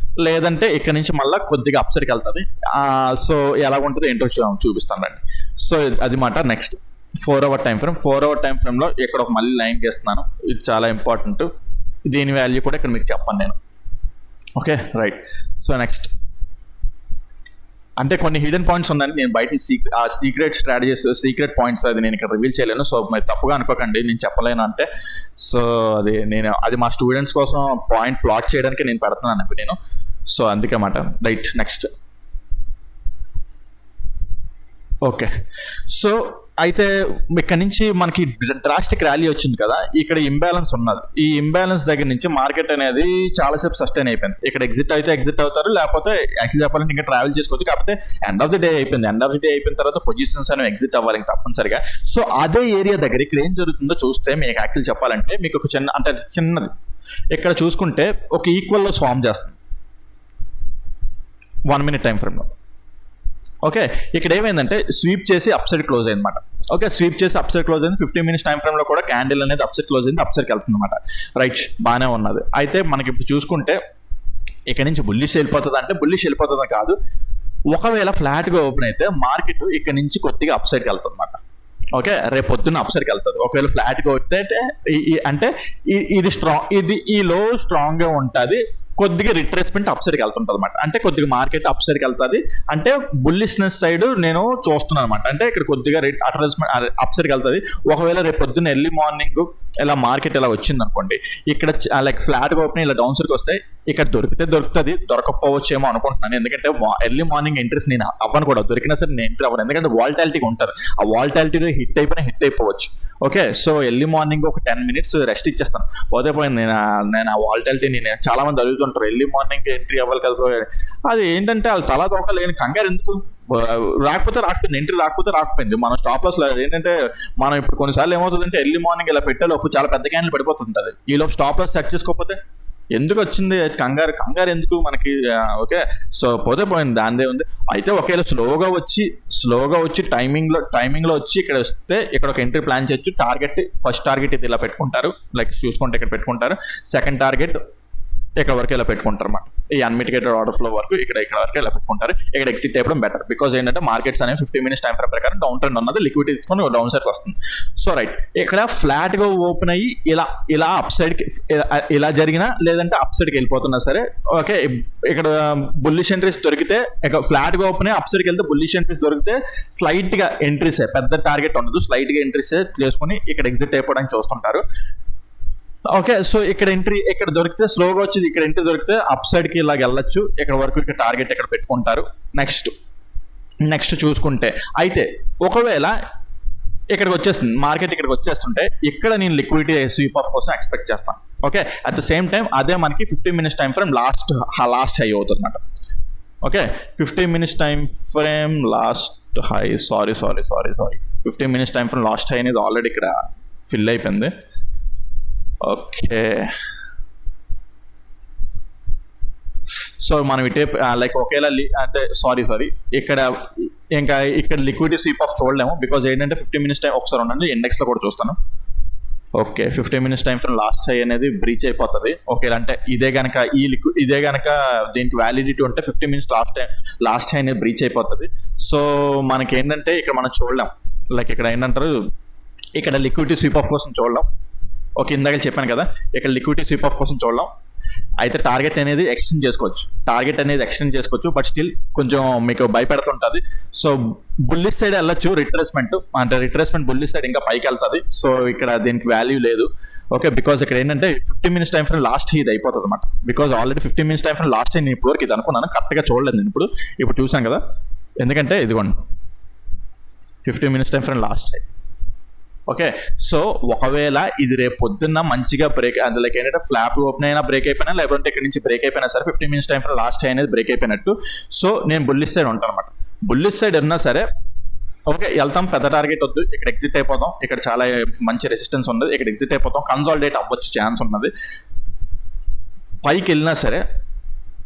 లేదంటే ఇక్కడ నుంచి మళ్ళీ కొద్దిగా అప్సైడ్కి వెళ్తుంది. సో ఎలా ఉంటుంది ఏంటో చూపిస్తానండి. సో అది మాట. Next 4 hour time frame. 4 hour time ఫ్రేమ్లో ఇక్కడ ఒక మళ్ళీ లైన్ వేస్తున్నాను. ఇది చాలా ఇంపార్టెంట్. దీని వాల్యూ కూడా ఇక్కడ మీకు చెప్పాను నేను. Okay right. సో నెక్స్ట్ అంటే కొన్ని హిడెన్ పాయింట్స్ ఉన్నాయని నేను బయట సీక్రెట్ స్ట్రాటజీస్, సీక్రెట్ పాయింట్స్ అది నేను ఇక్కడ రివీల్ చేయలేను. సో మరి తప్పుగా అనుకోకండి నేను చెప్పలేను అంటే. సో అది మా స్టూడెంట్స్ కోసం పాయింట్ ప్లాట్ చేయడానికి నేను పెడుతున్నాను నేను. సో అందుకే మాట రైట్. నెక్స్ట్ ఓకే, సో అయితే ఇక్కడ నుంచి మనకి డ్రాస్టిక్ ర్యాలీ వచ్చింది కదా, ఇక్కడ ఇంబ్యాలెన్స్ ఉన్నది. ఈ ఇంబ్యాలెన్స్ దగ్గర నుంచి మార్కెట్ అనేది చాలాసేపు సస్టైన్ అయిపోయింది. ఇక్కడ ఎగ్జిట్ అవుతారు, లేకపోతే యాక్చువల్లీ చెప్పాలంటే ఇంకా ట్రావెల్ చేసుకోవచ్చు. కాకపోతే ఎండ్ ఆఫ్ ది డే అయిపోయిన తర్వాత పొజిషన్స్ అనేవి ఎగ్జిట్ అవ్వాలి తప్పనిసరిగా. సో అదే ఏరియా దగ్గర ఇక్కడ ఏం జరుగుతుందో చూస్తే మీకు యాక్చువల్లీ చెప్పాలంటే మీకు ఒక చిన్నది ఇక్కడ చూసుకుంటే ఒక ఈక్వల్ లోస్ ఫామ్ చేస్తుంది 1 minute టైం ఫ్రేమ్లో. ఓకే, ఇక్కడ ఏమైందంటే స్వీప్ చేసి అప్సైడ్ క్లోజ్ అయిందన్నమాట. ఓకే, స్వీప్ చేసి అప్సైడ్ క్లోజ్ అయింది. 15 minutes టైం ఫ్రేమ్లో కూడా క్యాండిల్ అనేది అప్సైడ్ క్లోజ్ అయింది, అప్సైడ్కి వెళ్తుంది అనమాట. రైట్, బాగానే ఉన్నది. అయితే మనకి ఇప్పుడు చూసుకుంటే ఇక్కడ నుంచి బుల్లిష్ వెళ్ళిపోతుంది అంటే బుల్లిష్ వెళ్ళిపోతుంది కాదు, ఒకవేళ ఫ్లాట్గా ఓపెన్ అయితే మార్కెట్ ఇక్కడ నుంచి కొద్దిగా అప్ సైడ్కి వెళ్తుంది అనమాట. ఓకే, రేపు పొద్దున్న అప్ సైడ్కి వెళ్తుంది. ఒకవేళ ఫ్లాట్గా వస్తే అంటే ఇది స్ట్రాంగ్, ఈ లో స్ట్రాంగ్గా ఉంటుంది, కొద్దిగా రిట్రేస్మెంట్ అప్ సైడ్కి వెళ్తుంటుంది అనమాట. అంటే కొద్దిగా మార్కెట్ అప్ సైడ్కి వెళ్తుంది అంటే బుల్లిష్నెస్ సైడ్ నేను చూస్తున్నాను అనమాట. అంటే ఇక్కడ కొద్దిగా అట్రేస్మెంట్ అప్ సైడ్కి వెళ్తుంది. ఒకవేళ రేపు పొద్దున్న ఎర్లీ మార్నింగ్ ఇలా మార్కెట్ ఇలా వచ్చింది అనుకోండి, ఇక్కడ లైక్ ఫ్లాట్గా ఓపెన్ ఇలా డౌన్ సైడ్కి వస్తే ఇక్కడ దొరుకుతుంది, దొరకపోవచ్చేమో అనుకుంటున్నాను. ఎందుకంటే ఎర్లీ మార్నింగ్ ఎంట్రీస్ నేను అవ్వను కూడా, దొరికినా సరే నేను ఎంట్రీ అవ్వను, ఎందుకంటే వాల్టాలిటీగా ఉంటారు. ఆ వాల్టాలిటీలో హిట్ అయిపోవచ్చు. ఓకే, సో ఎర్లీ మార్నింగ్ ఒక 10 minutes రెస్ట్ ఇచ్చేస్తాను, పోతే పోయింది. నేను ఆ వాల్టాలిటీ నేను చాలా మంది అడుగుతుంటారు ఎర్లీ మార్నింగ్ ఎంట్రీ అవ్వాలి కదా. అది ఏంటంటే వాళ్ళు తలా తోకలేని కంగారు ఎందుకు, రాకపోతే రాకపోయింది, ఎంట్రీ రాకపోయింది. మనం స్టాప్ లాస్ ఏంటంటే మనం ఇప్పుడు కొన్నిసార్లు ఏమవుతుందంటే ఎర్లీ మార్నింగ్ ఇలా పెట్టేలోపు చాలా పెద్ద క్యాన్లు పడిపోతుంటుంది. ఈ లోపు స్టాప్ లాస్ సెట్ చేసుకోకపోతే ఎందుకు వచ్చింది కంగారు ఎందుకు మనకి. ఓకే, సో పోతే పోయింది, దానిదే ఉంది. అయితే ఒకవేళ స్లోగా వచ్చి టైమింగ్లో వచ్చి ఇక్కడ వస్తే ఇక్కడ ఒక ఎంట్రీ ప్లాన్ చేయొచ్చు. ఫస్ట్ టార్గెట్ ఇది ఇలా పెట్టుకుంటారు, లైక్ చూసుకుంటే ఇక్కడ పెట్టుకుంటారు. సెకండ్ టార్గెట్ ఇక్కడ వరకు ఇలా పెట్టుకుంటారు అన్నమాట. ఈ అన్మిటిగేటెడ్ ఆర్డర్ ఫ్లో వరకు ఇక్కడ వరకు ఇలా పెట్టుకుంటారు. ఇక్కడ ఎగ్జిట్ అయిపోవడం బెటర్, బికాజ్ ఏంటంటే మార్కెట్స్ అనేవి 15 minutes టైం ఫ్రేమ్ ప్రకారం డౌన్ ట్రెండ్ ఉన్నది, లిక్విడిటీ తీసుకొని డౌన్ సైడ్కి వస్తుంది. సో రైట్, ఇక్కడ ఫ్లాట్గా ఓపెన్ అయ్యి ఇలా అప్ సైడ్కి ఇలా జరిగినా లేదంటే అప్ సైడ్కి వెళ్ళిపోతున్నా సరే, ఓకే, ఇక్కడ బుల్లిష్ ఎంట్రీస్ దొరికితే ఇక ఫ్లాట్గా ఓపెన్ అయ్యి అప్ సైడ్కి వెళ్తే బుల్లిష్ ఎంట్రీస్ దొరికితే స్లైట్గా ఎంట్రీసే, పెద్ద టార్గెట్ ఉండదు, స్లైట్గా ఎంట్రీసే చేసుకుని ఇక్కడ ఎగ్జిట్ అయిపోవడానికి చూస్తుంటారు. ఓకే, సో ఇక్కడ ఎంట్రీ ఇక్కడ దొరికితే స్లోగా వచ్చి ఇక్కడ ఎంట్రీ దొరికితే అప్ సైడ్కి ఇలాగ వెళ్ళొచ్చు. ఇక్కడ వరకు ఇక్కడ టార్గెట్ ఇక్కడ పెట్టుకుంటారు. నెక్స్ట్ చూసుకుంటే అయితే ఒకవేళ ఇక్కడికి వచ్చేస్తుంది మార్కెట్, ఇక్కడికి వచ్చేస్తుంటే ఇక్కడ నేను లిక్విడిటీ స్వీప్ ఆఫ్ కోసం ఎక్స్పెక్ట్ చేస్తాను. Okay, at the same time అదే మనకి 15 minutes time frame last high అవుతుంది అనమాట. Okay, 15 minutes time frame last high, sorry 15 minutes time frame last high అనేది ఆల్రెడీ ఇక్కడ ఫిల్ అయిపోయింది. ఓకే, సో మనం ఇటే లైక్ ఒకేలా అంటే సారీ ఇక్కడ లిక్విడిటీ స్వీప్ ఆఫ్ చూడలేము, బికాజ్ ఏంటంటే 15 minutes టైం ఒకసారి ఉండండి, ఇండెక్స్లో కూడా చూస్తాను. Okay, 15 minutes time frame last high అనేది బ్రీచ్ అయిపోతుంది. ఓకే, అంటే ఇదే కనుక దీనికి వ్యాలిడిటీ ఉంటే 15 minutes లాస్ట్ హై అనేది బ్రీచ్ అయిపోతుంది. సో మనకి ఏంటంటే ఇక్కడ మనం చూడలేం, లైక్ ఇక్కడ ఏంటంటారు, ఇక్కడ లిక్విడిటీ స్వీప్ ఆఫ్ కోసం చూడలేం. ఓకే, ఇందాక చెప్పాను కదా, ఇక్కడ లిక్విడిటీ స్వీప్ ఆఫ్ కోసం చూడలేం. అయితే టార్గెట్ అనేది ఎక్స్టెండ్ చేసుకోవచ్చు, బట్ స్టిల్ కొంచెం మీకు భయపెడుతుంటుంది. సో బుల్లిష్ సైడ్ వెళ్ళొచ్చు, రిట్రేస్మెంట్ బుల్లిష్ సైడ్ ఇంకా పైకి వెళ్తుంది. సో ఇక్కడ దీనికి వాల్యూ లేదు. ఓకే, బికాజ్ ఇక్కడ ఏంటంటే 15 minutes టైం ఫ్రేమ్ లాస్ట్ ఇది అయిపోతుంది అనమాట. Because already 15 minutes time frame last నేను ఇప్పటివరకు ఇది అనుకున్నాను, కరెక్ట్గా చూడలేదు నేను ఇప్పుడు చూసాను కదా. ఎందుకంటే ఇదిగోండి 15 minutes time frame last high. Okay, so ఒకవేళ ఇది రేపు పొద్దున్న మంచిగా బ్రేక్ అంటే లైక్ ఏంటంటే ఫ్లాప్ ఓపెన్ అయినా బ్రేక్ అయిపోయినా, లేకపోతే ఇక్కడ నుంచి బ్రేక్ అయిపోయినా సరే 15 minutes time frame last high అనేది బ్రేక్ అయిపోయినట్టు. సో నేను బుల్లిష్ సైడ్ ఉంటాను అనమాట. బుల్లిష్ సైడ్ ఉన్నా సరే ఓకే వెళ్తాం, పెద్ద టార్గెట్ వద్దు, ఇక్కడ ఎగ్జిట్ అయిపోతాం. ఇక్కడ చాలా మంచి రెసిస్టెన్స్ ఉంది, ఇక్కడ ఎగ్జిట్ అయిపోతాం, కన్సాలిడేట్ అవ్వచ్చు ఛాన్స్ ఉన్నది. పైకి వెళ్ళినా సరే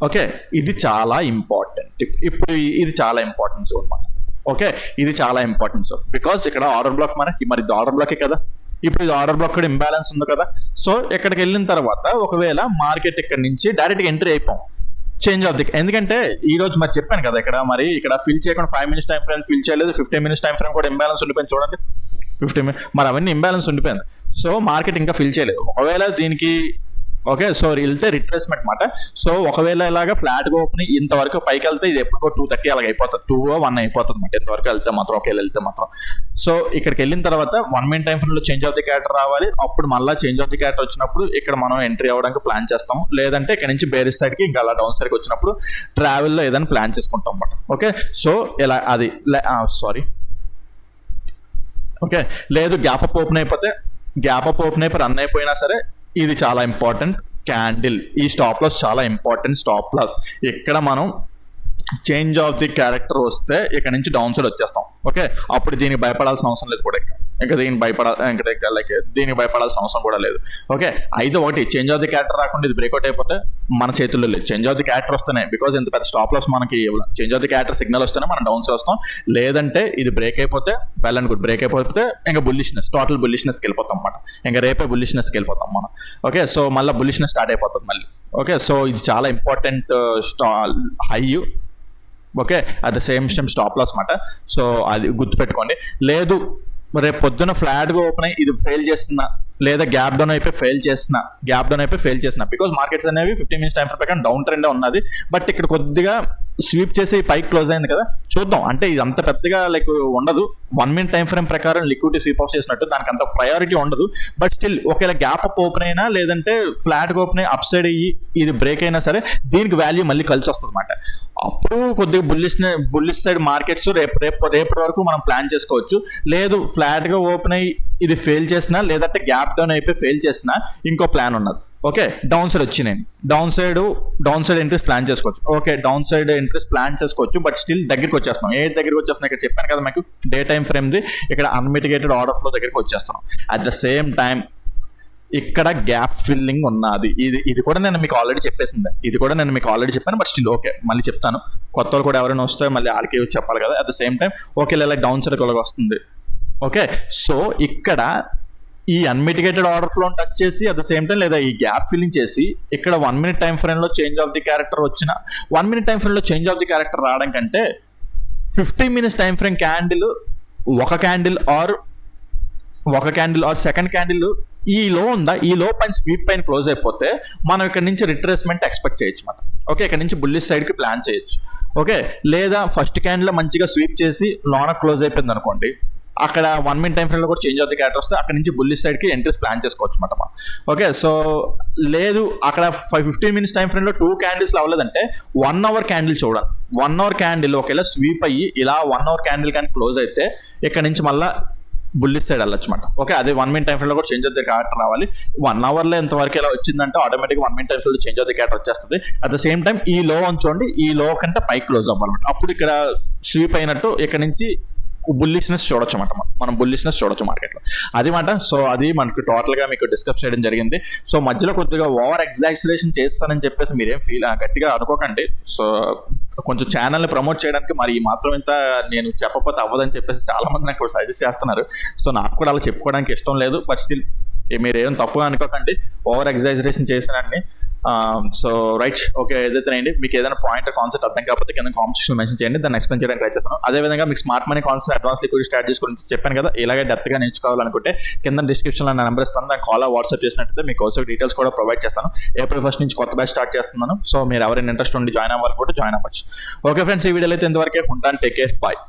ఓకే, ఇది చాలా ఇంపార్టెంట్. ఇప్పుడు ఇది చాలా ఇంపార్టెంట్ జోన్ అన్నమాట. ఓకే, ఇది చాలా ఇంపార్టెంట్ జోన్, బికాజ్ ఇక్కడ ఆర్డర్ బ్లాక్ మరి ఇది ఆర్డర్ బ్లాకే కదా. ఇప్పుడు ఇది ఆర్డర్ బ్లాక్ కూడా ఇంబ్యాలెన్స్ ఉంది కదా. సో ఇక్కడికి వెళ్ళిన తర్వాత ఒకవేళ మార్కెట్ ఇక్కడ నుంచి డైరెక్ట్గా ఎంట్రీ అయిపోం, చేంజ్ ఆఫ్ ది, ఎందుకంటే ఈ రోజు మరి చెప్పాను కదా ఇక్కడ ఫిల్ చేయకుండా 5 minutes టైం ఫ్రేమ్ ఫిల్ చేయలేదు, 15 minutes టైం ఫ్రేమ్ కూడా ఇంబ్యాలెన్స్ ఉండిపోయింది చూడండి. 15 minutes మరి అవన్నీ ఇంబ్యాలెన్స్ ఉండిపోయింది. సో మార్కెట్ ఇంకా ఫిల్ చేయలేదు. ఒకవేళ దీనికి ఓకే, సో వెళ్తే రిట్రేస్మెంట్ మాట. సో ఒకవేళ ఇలాగా ఫ్లాట్గా ఓపెన్ ఇంతవరకు పైకి వెళ్తే ఇది ఎప్పుడో 2:30 అలాగ అయిపోతుంది, 2:01 అయిపోతుంది అనమాట. ఇంతవరకు వెళ్తే మాత్రం ఒకవేళ వెళ్తే మాత్రం. సో ఇక్కడికి వెళ్ళిన తర్వాత 1 minute టైం ఫ్రేమ్లో చేంజ్ ఆఫ్ ది క్యారెక్టర్ రావాలి. అప్పుడు మళ్ళీ చేంజ్ ఆఫ్ ది క్యారెక్టర్ వచ్చినప్పుడు ఇక్కడ మనం ఎంట్రీ అవ్వడానికి ప్లాన్ చేస్తాం. లేదంటే ఇక్కడ నుంచి బేరిస్ సైడ్కి ఇంకా అలా డౌన్ సైడ్కి వచ్చినప్పుడు ట్రావెల్లో ఏదైనా ప్లాన్ చేసుకుంటాం అనమాట. ఓకే, సో ఇలా అది ఓకే, లేదు గ్యాప్ అప్ ఓపెన్ అయిపోయి రన్ అయిపోయినా సరే ఇది చాలా ఇంపార్టెంట్ క్యాండిల్. ఈ స్టాప్ లాస్ చాలా ఇంపార్టెంట్ స్టాప్ లాస్. ఇక్కడ మనం చేంజ్ ఆఫ్ ది క్యారెక్టర్ వస్తే ఇక్కడ నుంచి డౌన్ సైడ్ వచ్చేస్తాం. ఓకే, అప్పుడు దీనికి భయపడాల్సిన అవసరం లేదు కూడా, ఇంకా దీనికి భయపడాల్సిన అవసరం కూడా లేదు. ఓకే, అయితే ఒకటి చేంజ్ ఆఫ్ ది క్యారెక్టర్ రాకుండా ఇది బ్రేక్అవుట్ అయిపోతే మన చేతుల్లో లేదు. చేంజ్ ఆఫ్ ది క్యారెక్టర్ వస్తేనే, బికాజ్ ఇంత పెద్ద స్టాప్ లాస్ మనకి change of the character signal వస్తేనే మనం డౌన్ సైడ్ వస్తాం. లేదంటే ఇది బ్రేక్ అయిపోతే వెల్ అండ్ గుడ్, బ్రేక్ అయిపోతే ఇంకా టోటల్ బుల్లిష్నెస్కి వెళ్ళిపోతాం అన్నమాట. ఇంకా రేపే బుల్లిష్నెస్కి వెళ్ళిపోతాం మనం. ఓకే, సో మళ్ళీ బుల్లిష్నెస్ స్టార్ట్ అయిపోతుంది మళ్ళీ. ఓకే, సో ఇది చాలా important high. Okay, at the same time stop loss మాట. సో అది గుర్తుపెట్టుకోండి. లేదు రేపు పొద్దున ఫ్లాట్గా ఓపెన్ అయ్యి ఇది ఫెయిల్ చేస్తున్నా, లేదా గ్యాప్ డౌన్ అయిపోయి ఫెయిల్ చేసిన బికాస్ మార్కెట్స్ అనేవి 15 minutes టైం ప్రకారం డౌన్ ట్రెండ్ ఉన్నది. బట్ ఇక్కడ కొద్దిగా స్వీప్ చేసి పైకి క్లోజ్ అయింది కదా, చూద్దాం. అంటే ఇది అంత పెద్దగా లైక్ ఉండదు. 1 minute టైం ఫ్రేమ్ ప్రకారం లిక్విడిటీ స్వీప్ ఆఫ్ చేసినట్టు దానికి అంత ప్రయారిటీ ఉండదు. బట్ స్టిల్ ఒకవేళ గ్యాప్ అప్ ఓపెన్ అయినా లేదంటే ఫ్లాట్గా ఓపెన్ అయ్యి అప్ సైడ్ అయ్యి ఇది బ్రేక్ అయినా సరే దీనికి వాల్యూ మళ్ళీ కలిసి వస్తుంది అనమాట. అప్పుడు కొద్దిగా బుల్లిష్ సైడ్ మార్కెట్స్ రేపటి వరకు మనం ప్లాన్ చేసుకోవచ్చు. లేదు ఫ్లాట్గా ఓపెన్ అయ్యి ఇది ఫెయిల్ చేసినా లేదంటే గ్యాప్ డౌన్ అయిపోయి ఫెయిల్ చేసినా ఇంకో ప్లాన్ ఉన్నది. ఓకే, డౌన్ సైడ్ వచ్చినాయి, డౌన్ సైడ్ ఎంట్రీస్ ప్లాన్ చేసుకోవచ్చు. Okay, down side entries plan చేసుకోవచ్చు. బట్ స్టిల్ దగ్గరికి వచ్చేస్తున్నాం. దగ్గరికి వచ్చేస్తున్నాం ఇక్కడ చెప్పాను కదా మీకు డే టైం ఫ్రేమ్ది. ఇక్కడ అన్మిటిగేటెడ్ ఆర్డర్ ఫ్లో దగ్గరికి వచ్చేస్తున్నాం. అట్ ద సేమ్ టైం ఇక్కడ గ్యాప్ ఫిల్లింగ్ ఉన్నది. ఇది కూడా నేను మీకు ఆల్రెడీ చెప్పాను. బట్ స్టిల్ ఓకే మళ్ళీ చెప్తాను. కొత్త వాళ్ళు కూడా ఎవరైనా వస్తే మళ్ళీ ఆర్కే చెప్పాలి కదా. At the same time okay ఇలా డౌన్ సైడ్ వస్తుంది. ఓకే, సో ఇక్కడ ఈ అన్మిటిగేటెడ్ ఆర్డర్ ఫ్లో టచ్ చేసి అట్ ద సేమ్ టైం లేదా ఈ గ్యాప్ ఫిల్లింగ్ చేసి ఇక్కడ 1 minute టైం ఫ్రేమ్లో చేంజ్ ఆఫ్ ది క్యారెక్టర్ వచ్చిన 1 minute టైం ఫ్రేమ్లో చేంజ్ ఆఫ్ ది క్యారెక్టర్ రావడం కంటే 15 minutes టైం ఫ్రేమ్ క్యాండిల్ ఒక క్యాండిల్ ఆర్ సెకండ్ క్యాండిల్ ఈ లో ఉందా, ఈ లో పైన స్వీప్ పైన క్లోజ్ అయిపోతే మనం ఇక్కడ నుంచి రిట్రేస్మెంట్ ఎక్స్పెక్ట్ చేయొచ్చు అన్నమాట. ఓకే, ఇక్కడ నుంచి బుల్లిష్ సైడ్కి ప్లాన్ చేయొచ్చు. ఓకే, లేదా ఫస్ట్ క్యాండిల్ మంచిగా స్వీప్ చేసి లోన క్లోజ్ అయిపోయింది అనుకోండి, అక్కడ 1 minute టైం ఫ్రేమ్లో కూడా చేంజ్ ఆఫ్ ది క్యారెక్టర్ వస్తే అక్కడ నుంచి బుల్లిష్ సైడ్కి ఎంట్రీస్ ప్లాన్ చేసుకోవచ్చు అన్నమాట మనం. ఓకే, సో లేదు అక్కడ 15 minutes టైం ఫ్రేమ్లో 2 candles అవ్వలేదంటే 1 hour క్యాండిల్ చూడాలి. 1 hour క్యాండిల్ ఒకవేళ స్వీప్ అయ్యి ఇలా 1 hour క్యాండిల్ కానీ క్లోజ్ అయితే ఇక్కడ నుంచి మళ్ళీ బుల్లిష్ సైడ్ వెళ్ళొచ్చు అనమాట. ఓకే, అదే 1 minute టైం ఫ్రేమ్లో కూడా చేంజ్ ఆఫ్ ది క్యారెక్టర్ రావాలి. 1 hourలో ఎంతవరకు ఇలా వచ్చిందంటే ఆటోమేటిక్గా 1 minute టైం ఫ్రేమ్లో చేంజ్ ఆఫ్ ది క్యారెక్టర్ వచ్చేస్తుంది. అట్ ద సేమ్ టైం ఈ లో ఉంచండి, ఈ లో కంటే పైకి క్లోజ్ అవ్వాలన్నమాట. అప్పుడు ఇక్కడ స్వీప్ అయినట్టు ఇక్కడ నుంచి బుల్లిష్నెస్ చూడొచ్చు అన్నమాట. మనం బుల్లిష్నెస్ చూడొచ్చు మార్కెట్లో అది మాట. సో అది మనకు టోటల్గా మీకు డిస్కస్ చేయడం జరిగింది. సో మధ్యలో కొద్దిగా ఓవర్ ఎగ్జాక్సరేషన్ చేస్తానని చెప్పేసి మీరేం గట్టిగా అనుకోకండి. సో కొంచెం ఛానల్ని ప్రమోట్ చేయడానికి మరి ఈ మాత్రం ఇంత నేను చెప్పకపోతే అవ్వదని చెప్పేసి చాలా మంది నాకు సజెస్ట్ చేస్తున్నారు. సో నాకు కూడా అలా చెప్పుకోవడానికి ఇష్టం లేదు. బట్ స్టిల్ మీరు ఏం తప్పుగా అనుకోకండి, ఓవర్ ఎగ్జాజరేషన్ చేశానండి. సో రైట్, ఓకే ఏదైతేనండి మీకు ఏదైనా పాయింట్ కాన్సెప్ట్ అర్థం కాకపోతే కింద కామెంట్ సెక్షన్ మెన్షన్ చేయండి, దాన్ని ఎక్స్ప్లెయిన్ చేయడానికి ట్రై చేస్తాను. అదేవిధంగా మీకు smart money concept, advance liquidity strategies గురించి చెప్పాను కదా, ఇలాగే డెప్త్గా నేర్చుకోవాలనుకుంటే కింద డిస్క్రిప్షన్లో నా నెంబర్ ఇస్తాను, దాన్ని కాల్ వాట్సాప్ చేసినట్టయితే మీకు కోసం డీటెయిల్స్ కూడా ప్రొవైడ్ చేస్తాను. April 1st నుంచి కొత్త బ్యాచ్ స్టార్ట్ చేస్తున్నాను. సో మీరు ఎవరైనా ఇంట్రెస్ట్ ఉండి జాయిన్ అవ్వాలనుకుంటే జాయిన్ అవ్వచ్చు. ఓకే ఫ్రెండ్స్, ఈ వీడియోలో అయితే ఇంతవరకే ఉంటాను. Take care, bye.